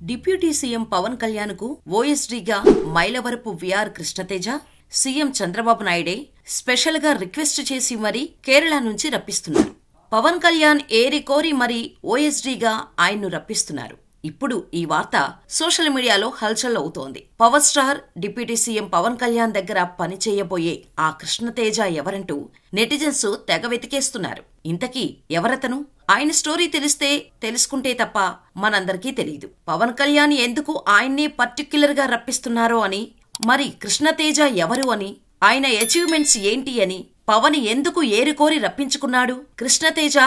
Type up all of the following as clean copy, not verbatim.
Deputy CM Pawan కళ్యాణ్కు ఓఎస్డీగా Mylavarapu VR Krishnateja CM Chandrababu నాయుడే స్పెషల్గా రిక్వెస్ట్ చేసి మరీ కేరళ నుంచి రప్పిస్తున్నారు. పవన్ కళ్యాణ్ ఏరి కోరి మరీ ఓఎస్డీగా ఆయన్ను రప్పిస్తున్నారు. ఇప్పుడు ఈ వార్త సోషల్ మీడియాలో హల్చల్ అవుతోంది. Power star deputy CM Pawan Kalyan దగ్గర పనిచేయబోయే ఆ కృష్ణతేజ ఎవరంటూ నెటిజన్స్ తెగ వెతికేస్తున్నారు. ఇంతకీ ఎవరతను? ఆయన స్టోరీ తెలుసుకుంటే తప్ప మనందరికీ తెలియదు. పవన్ కళ్యాణ్ ఎందుకు ఆయన్నే పర్టిక్యులర్ గా రప్పిస్తున్నారో అని, మరి కృష్ణతేజ ఎవరు అని, ఆయన అచీవ్మెంట్స్ ఏంటి అని, పవన్ ఎందుకు ఏరుకోరి రప్పించుకున్నాడు, కృష్ణతేజ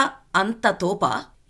అంత తోప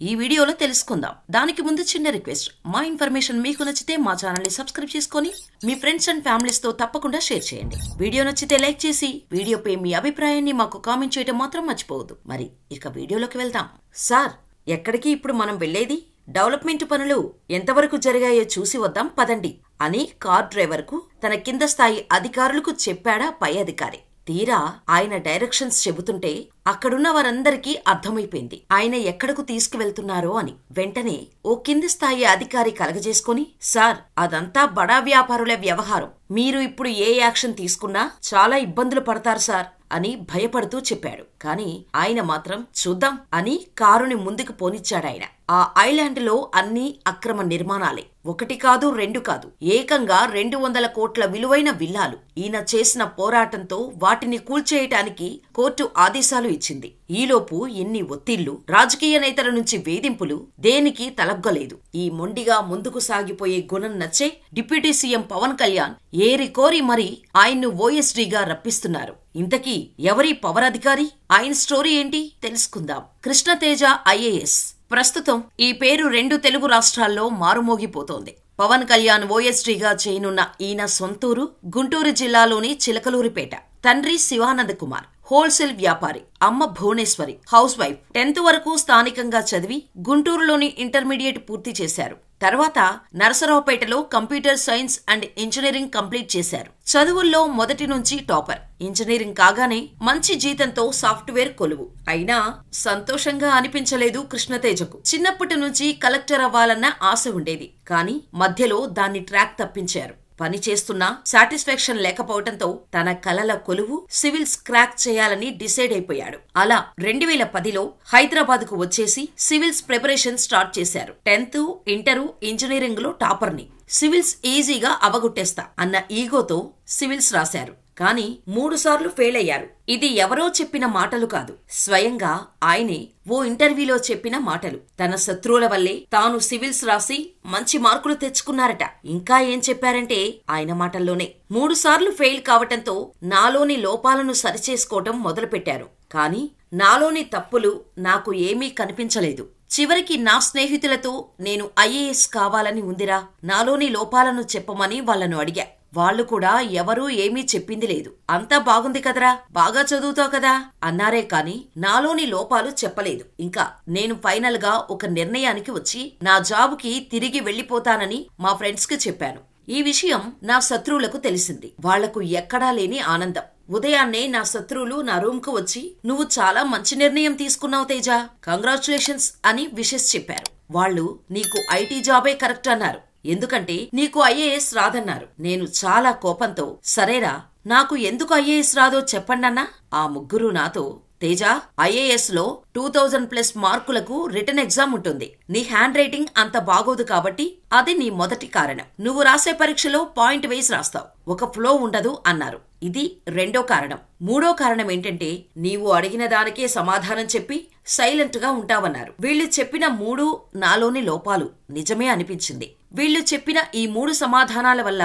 ఈ వీడియోలో తెలుసుకుందాం. దానికి ముందు చిన్న రిక్వెస్ట్, మా ఇన్ఫర్మేషన్ మీకు నచ్చితే మా ఛానల్ ని సబ్స్క్రైబ్ చేసుకుని మీ ఫ్రెండ్స్ అండ్ ఫ్యామిలీస్ తో తప్పకుండా షేర్ చేయండి. వీడియో నచ్చితే లైక్ చేసి వీడియోపై మీ అభిప్రాయాన్ని మాకు కామెంట్ చేయడం మాత్రం మర్చిపోవద్దు. మరి ఇక వీడియోలోకి వెళ్దాం. సార్, ఎక్కడికి ఇప్పుడు మనం వెళ్లేది? డెవలప్మెంట్ పనులు ఎంతవరకు జరిగాయో చూసి వద్దాం పదండి అని కార్ డ్రైవర్ కు తన కింద స్థాయి అధికారులకు చెప్పాడా పై అధికారి. తీరా ఆయన డైరెక్షన్స్ చెబుతుంటే అక్కడున్న వారందరికీ అర్థమైపోయింది ఆయన ఎక్కడకు తీసుకువెళ్తున్నారో అని. వెంటనే ఓ కింది స్థాయి అధికారి కలగజేసుకుని, సార్, అదంతా బడా వ్యాపారుల వ్యవహారం, మీరు ఇప్పుడు ఏ యాక్షన్ తీసుకున్నా చాలా ఇబ్బందులు పడతారు సార్ అని భయపడుతూ చెప్పాడు. కాని ఆయన మాత్రం చూద్దాం అని కారుని ముందుకు పోనిచ్చాడాయన. ఆ ఐలాండ్ లో అన్ని అక్రమ నిర్మాణాలే. ఒకటి కాదు, రెండు కాదు, ఏకంగా 200 కోట్ల విలువైన విల్లాలు. ఈయన చేసిన పోరాటంతో వాటిని కూల్చేయటానికి కోర్టు ఆదేశాలు ఇచ్చింది. ఈలోపు ఎన్ని ఒత్తిళ్లు, రాజకీయ నేతల నుంచి వేధింపులు, దేనికి తలగ్గలేదు. ఈ మొండిగా ముందుకు సాగిపోయే గుణం నచ్చే డిప్యూటీ సీఎం పవన్ కళ్యాణ్ ఏరి కోరి మరీ ఆయన్ను ఓఎస్డీగా రప్పిస్తున్నారు. ఇంతకీ ఎవరి పవర్ అధికారి? ఆయన స్టోరీ ఏంటి తెలుసుకుందాం. కృష్ణతేజ ఐఏఎస్. ప్రస్తుతం ఈ పేరు 2 తెలుగు రాష్ట్రాల్లో మారుమోగిపోతోంది. పవన్ కళ్యాణ్ ఓఎస్డీగా చేయనున్న ఈయన సొంతూరు గుంటూరు జిల్లాలోని చిలకలూరిపేట. తండ్రి శివానంద కుమార్ హోల్సేల్ వ్యాపారి, అమ్మ భువనేశ్వరి హౌస్ వైఫ్. 10th వరకు స్థానికంగా చదివి గుంటూరులోని ఇంటర్మీడియట్ పూర్తి చేశారు. తర్వాత నరసరావుపేటలో computer science and engineering complete చేశారు. చదువుల్లో మొదటి నుంచి టాపర్. ఇంజనీరింగ్ కాగానే మంచి జీతంతో సాఫ్ట్వేర్ కొలువు. అయినా సంతోషంగా అనిపించలేదు కృష్ణతేజకు. చిన్నప్పటి నుంచి కలెక్టర్ అవ్వాలన్న ఆశ ఉండేది. కానీ మధ్యలో దాన్ని ట్రాక్ తప్పించారు. పని చేస్తున్నా సాటిస్ఫాక్షన్ లేకపోవడంతో తన కలల కొలువు సివిల్స్ క్రాక్ చేయాలని డిసైడ్ అయిపోయాడు. అలా 2010లో హైదరాబాద్ కు వచ్చేసి సివిల్స్ ప్రిపరేషన్ స్టార్ట్ చేశారు. 10th, ఇంటరు, ఇంజనీరింగ్ లో టాపర్ని. సివిల్స్ ఈజీగా అవగొట్టేస్తా అన్న ఈగోతో సివిల్స్ రాశారు. కానీ 3 సార్లు ఫెయిల్ అయ్యారు. ఇది ఎవరో చెప్పిన మాటలు కాదు, స్వయంగా ఆయనే ఓ ఇంటర్వ్యూలో చెప్పిన మాటలు. తన శత్రువుల వల్లే తాను సివిల్స్ రాసి మంచి మార్కులు తెచ్చుకున్నారట. ఇంకా ఏం చెప్పారంటే ఆయన మాటల్లోనే 3 సార్లు ఫెయిల్ కావటంతో నాలోని లోపాలను సరిచేసుకోవటం మొదలుపెట్టారు. కానీ నాలోని తప్పులు నాకు ఏమీ కనిపించలేదు. చివరికి నా స్నేహితులతో నేను ఐఏఎస్ కావాలని ఉందిరా, నాలోని లోపాలను చెప్పమని వాళ్లను అడిగా. వాళ్లు కూడా ఎవరూ ఏమీ చెప్పింది లేదు. అంతా బాగుంది కదరా, బాగా చదువుతావు కదా అన్నారే కాని నాలోని లోపాలు చెప్పలేదు. ఇంకా నేను ఫైనల్ గా ఒక నిర్ణయానికి వచ్చి నా జాబుకి తిరిగి వెళ్లిపోతానని మా ఫ్రెండ్స్ కి చెప్పాను. ఈ విషయం నా శత్రువులకు తెలిసింది. వాళ్లకు ఎక్కడా లేని ఆనందం. ఉదయాన్నే నా శత్రువులు నా రూమ్ కు వచ్చి, నువ్వు చాలా మంచి నిర్ణయం తీసుకున్నావు తేజ, కంగ్రాచులేషన్స్ అని విషెస్ చెప్పారు. వాళ్ళు నీకు ఐటీ జాబే కరెక్ట్ అన్నారు, ఎందుకంటే నీకు ఐఏఎస్ రాదన్నారు. నేను చాలా కోపంతో, సరేరా, నాకు ఎందుకు ఐఏఎస్ రాదో చెప్పండన్నా. ఆ ముగ్గురు నాతో, తేజ, ఐఏఎస్ లో 2000+ మార్కులకు రిటర్న్ ఎగ్జామ్ ఉంటుంది. నీ హ్యాండ్ రైటింగ్ అంత బాగోదు కాబట్టి అది నీ మొదటి కారణం. నువ్వు రాసే పరీక్షలో పాయింట్ వేసి రాస్తావు, ఒక ఫ్లో ఉండదు అన్నారు. ఇది 2వ కారణం. 3వ కారణం ఏంటంటే నీవు అడిగిన దానికే సమాధానం చెప్పి సైలెంట్ గా ఉంటావన్నారు. వీళ్లు చెప్పిన 3 నాలోని లోపాలు నిజమే అనిపించింది. వీళ్లు చెప్పిన ఈ 3 సమాధానాల వల్ల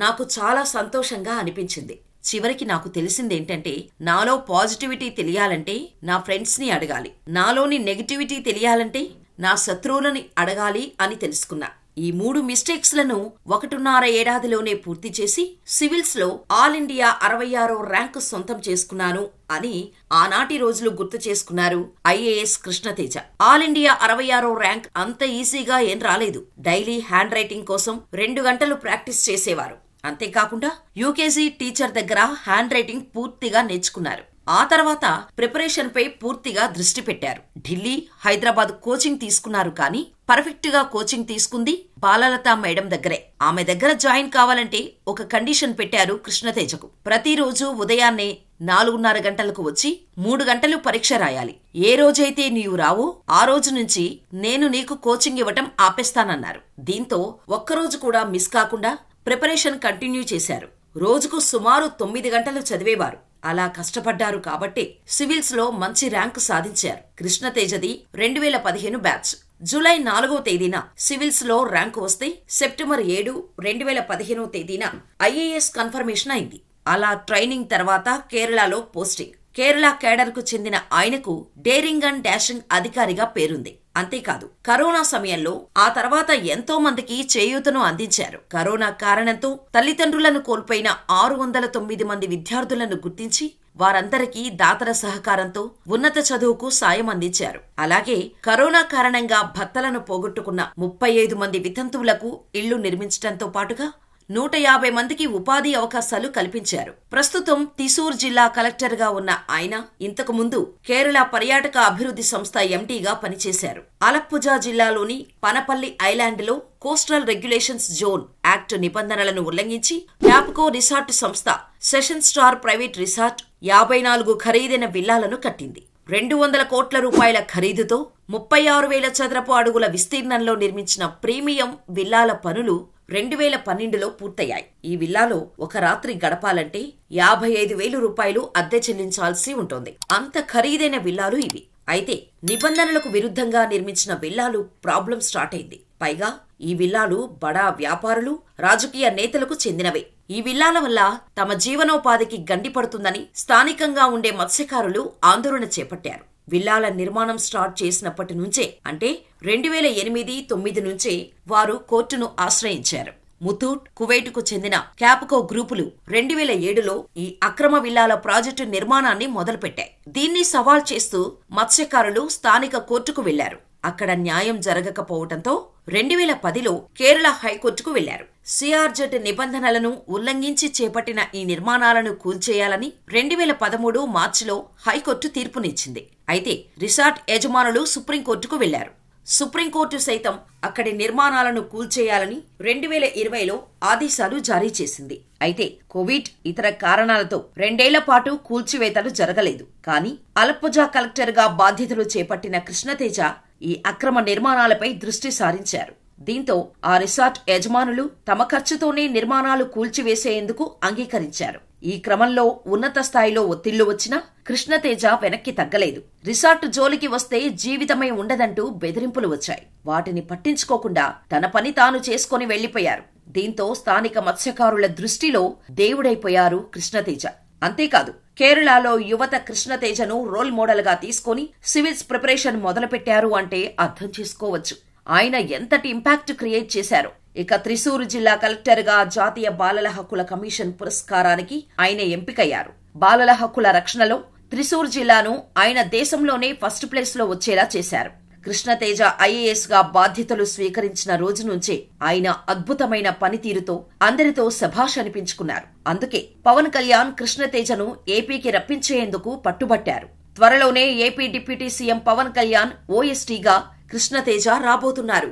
నాకు చాలా సంతోషంగా అనిపించింది. చివరికి నాకు తెలిసిందేంటంటే నాలో పాజిటివిటీ తెలియాలంటే నా ఫ్రెండ్స్ ని అడగాలి, నాలోని నెగటివిటీ తెలియాలంటే నా శత్రువులని అడగాలి అని తెలుసుకున్నా. ఈ 3 మిస్టేక్స్ లను 1.5 ఏడాదిలోనే పూర్తి చేసి సివిల్స్ లో ఆల్ ఇండియా 66వ ర్యాంకు సొంతం చేసుకున్నాను అని ఆనాటి రోజులు గుర్తు చేసుకున్నారు ఐఏఎస్ కృష్ణతేజ. ఆల్ ఇండియా 66వ ర్యాంక్ అంత ఈజీగా ఏం రాలేదు. డైలీ హ్యాండ్ రైటింగ్ కోసం 2 గంటలు ప్రాక్టీస్ చేసేవారు. అంతేకాకుండా యూకేజీ టీచర్ దగ్గర హ్యాండ్ రైటింగ్ పూర్తిగా నేర్చుకున్నారు. ఆ తర్వాత ప్రిపరేషన్ పై పూర్తిగా దృష్టి పెట్టారు. ఢిల్లీ, హైదరాబాద్ కోచింగ్ తీసుకున్నారు. కానీ పర్ఫెక్ట్ గా కోచింగ్ తీసుకుంది బాలలత మేడం దగ్గరే. ఆమె దగ్గర జాయిన్ కావాలంటే ఒక కండిషన్ పెట్టారు కృష్ణతేజకు. ప్రతిరోజు ఉదయాన్నే 4:30 గంటలకు వచ్చి 3 గంటలు పరీక్ష రాయాలి. ఏ రోజైతే నీవు రావో ఆ రోజు నుంచి నేను నీకు కోచింగ్ ఇవ్వటం ఆపేస్తానన్నారు. దీంతో ఒక్కరోజు కూడా మిస్ కాకుండా ప్రిపరేషన్ కంటిన్యూ చేశారు. రోజుకు సుమారు 9 గంటలు చదివేవారు. అలా కష్టపడ్డారు కాబట్టే సివిల్స్ లో మంచి ర్యాంకు సాధించారు. కృష్ణతేజది 2015 బ్యాచ్. జూలై 4వ తేదీన సివిల్స్ లో ర్యాంకు వస్తే సెప్టెంబర్ 7, 2015 తేదీన ఐఏఎస్ కన్ఫర్మేషన్ అయింది. అలా ట్రైనింగ్ తర్వాత కేరళలో పోస్టింగ్. కేరళ కేడర్ కు చెందిన ఆయనకు డేరింగ్ అండ్ డాషింగ్ అధికారిగా పేరుంది. అంతేకాదు కరోనా సమయంలో ఆ తర్వాత ఎంతో మందికి చేయూతను అందించారు. కరోనా కారణంతో తల్లిదండ్రులను కోల్పోయిన 609 మంది విద్యార్థులను గుర్తించి వారందరికీ దాతల సహకారంతో ఉన్నత చదువుకు సాయం అందించారు. అలాగే కరోనా కారణంగా భర్తలను పోగొట్టుకున్న 35 మంది వితంతువులకు ఇళ్లు నిర్మించడంతో పాటుగా 150 మందికి ఉపాధి అవకాశాలు కల్పించారు. ప్రస్తుతం తిసూర్ జిల్లా కలెక్టర్ గా ఉన్న ఆయన ఇంతకు ముందు కేరళ పర్యాటక అభివృద్ధి సంస్థ ఎండీగా పనిచేశారు. ఆలప్పుజా జిల్లాలోని పనపల్లి ఐలాండ్ లో కోస్టల్ రెగ్యులేషన్స్ జోన్ యాక్ట్ నిబంధనలను ఉల్లంఘించి క్యాప్కో రిసార్ట్ సంస్థ సెషన్ స్టార్ ప్రైవేట్ రిసార్ట్ 54 ఖరీదైన విల్లాలను కట్టింది. 200 కోట్ల రూపాయల ఖరీదుతో 36,000 చదరపు అడుగుల విస్తీర్ణంలో నిర్మించిన ప్రీమియం విల్లాల పనులు 2012లో పూర్తయ్యాయి. ఈ విల్లాలో ఒక రాత్రి గడపాలంటే 55,000 రూపాయలు అద్దె చెల్లించాల్సి ఉంటుంది. అంత ఖరీదైన విల్లాలు ఇవి. అయితే నిబంధనలకు విరుద్ధంగా నిర్మించిన విల్లాలు ప్రాబ్లం స్టార్ట్ అయింది. పైగా ఈ విల్లాలు బడా వ్యాపారులు, రాజకీయ నేతలకు చెందినవే. ఈ విల్లాల వల్ల తమ జీవనోపాధికి గండిపడుతుందని స్థానికంగా ఉండే మత్స్యకారులు ఆందోళన చేపట్టారు. విల్లాల నిర్మాణం స్టార్ట్ చేసినప్పటి నుంచే అంటే 2008-9 నుంచే వారు కోర్టును ఆశ్రయించారు. ముతూట్, కువైట్కు చెందిన క్యాప్కో గ్రూపులు 2007లో ఈ అక్రమ విల్లాల ప్రాజెక్టు నిర్మాణాన్ని మొదలుపెట్టాయి. దీన్ని సవాల్ చేస్తూ మత్స్యకారులు స్థానిక కోర్టుకు వెళ్లారు. అక్కడ న్యాయం జరగకపోవడంతో 2010లో కేరళ హైకోర్టుకు వెళ్లారు. సిఆర్జెడ్ నిబంధనలను ఉల్లంఘించి చేపట్టిన ఈ నిర్మాణాలను కూల్చేయాలని 2013 మార్చిలో హైకోర్టు తీర్పునిచ్చింది. అయితే రిసార్ట్ యజమానులు సుప్రీంకోర్టుకు వెళ్లారు. సుప్రీంకోర్టు సైతం అక్కడి నిర్మాణాలను కూల్చేయాలని 2020లో ఆదేశాలు జారీ చేసింది. అయితే కోవిడ్ ఇతర కారణాలతో 2 ఏళ్ల పాటు కూల్చివేతలు జరగలేదు. కానీ ఆలప్పుజా కలెక్టర్ గా బాధ్యతలు చేపట్టిన కృష్ణతేజ ఈ అక్రమ నిర్మాణాలపై దృష్టి సారించారు. దీంతో ఆ రిసార్ట్ యజమానులు తమ ఖర్చుతోనే నిర్మాణాలు కూల్చివేసేందుకు అంగీకరించారు. ఈ క్రమంలో ఉన్నత స్థాయిలో ఒత్తిళ్లు వచ్చినా కృష్ణతేజ వెనక్కి తగ్గలేదు. రిసార్ట్ జోలికి వస్తే జీవితమై ఉండదంటూ బెదిరింపులు వచ్చాయి. వాటిని పట్టించుకోకుండా తన పని తాను చేసుకుని వెళ్లిపోయారు. దీంతో స్థానిక మత్స్యకారుల దృష్టిలో దేవుడైపోయారు కృష్ణతేజ. అంతేకాదు కేరళలో యువత కృష్ణతేజను రోల్ మోడల్ గా తీసుకుని సివిల్స్ ప్రిపరేషన్ మొదలుపెట్టారు అంటే అర్థం చేసుకోవచ్చు ఆయన ఎంతటి ఇంపాక్ట్ క్రియేట్ చేశారు. ఇక త్రిశూర్ జిల్లా కలెక్టర్ గా జాతీయ బాలల హక్కుల కమిషన్ పురస్కారానికి ఆయన ఎంపికయ్యారు. బాలల హక్కుల రక్షణలో త్రిశూర్ జిల్లాను ఆయన దేశంలోనే ఫస్ట్ ప్లేస్ లో వచ్చేలా చేశారు. కృష్ణతేజ ఐఏఎస్ గా బాధ్యతలు స్వీకరించిన రోజు నుంచే ఆయన అద్భుతమైన పనితీరుతో అందరితో శభాష్ అనిపించుకున్నారు. అందుకే పవన్ కళ్యాణ్ కృష్ణతేజను ఏపీకి రప్పించేందుకు పట్టుబట్టారు. త్వరలోనే AP deputy CM Pawan Kalyan ఓఎస్టీగా కృష్ణతేజ రాబోతున్నారు.